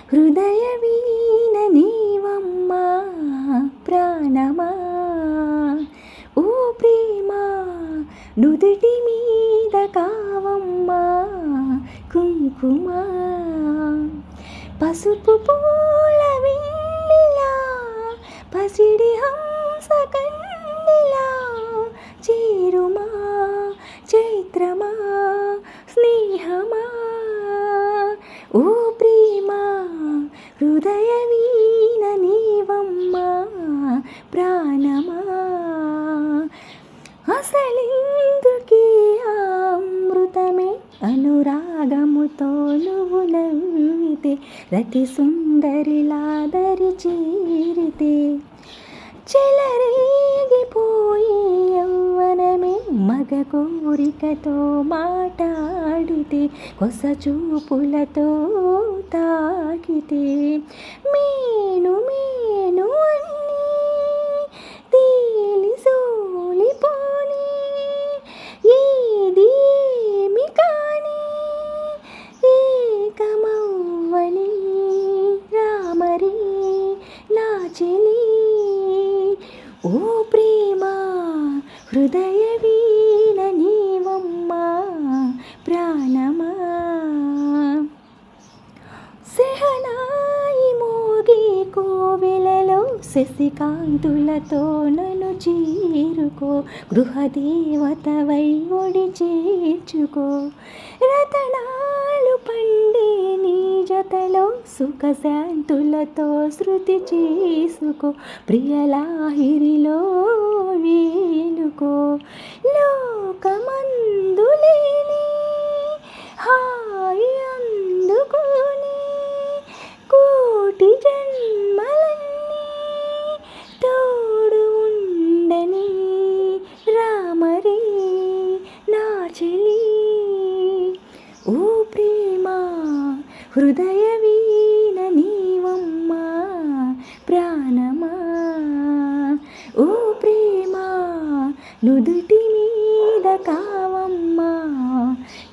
హృదయ వీణ నీవమ్మా ప్రాణమా ఓ ప్రేమ నుదుటి మీద కావమ్మా కుంకుమ పసుపు పూల వెన్నెలా పసిడి హంస కన్నెలా చేరుమా చైత్రమా స్నేహమా ఓ ప్రేమ హృదయ వీణ నీవమ్మా ప్రాణమా అసలెందుకే ఆ అమృతమే అనురాగముతో నువ్వు నవ్వితే రతి సుందరిలాదరి చేరితే చెలరేగిపోయి యవ్వనమే మగ కోరికతో మాట్లాడితే కొస చూపులతో తాకితే మేను మేను అన్నీ తేలి సోలిపోని ఏది ఏమి కాని ఏకమవ్వని రామరి నా చెలి ఓ ప్రేమ హృదయ వీణ నీవమ్మా ప్రాణమా సెహనాయి మోగి కోవెలలో శశికాంతులతో నన్ను చేరుకో గృహదేవతవై ఒడి చేర్చుకో రతనాలు పండే నీ జతలో సుఖశాంతులతో శృతి చేసుకో ప్రియలాహిరిలో వేలుకో లోకమందులేని హాయి అందుకోని కోటి జన్మలన్నీ తోడు ఉండని రామరి నా చెలి ఓ ప్రేమ హృదయ వీణ నీవమ్మా ప్రాణమా ఓ ప్రేమ నుదుటి మీద కావమ్మా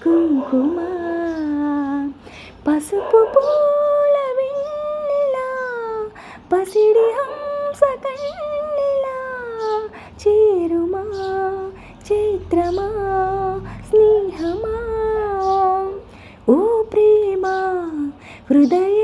కుంకుమ పసుపు పూల వెన్నెలా పసిడి హంస కన్నెలా చేరుమా చైత్రమా స్నేహమా ఓ ప్రేమ హృదయ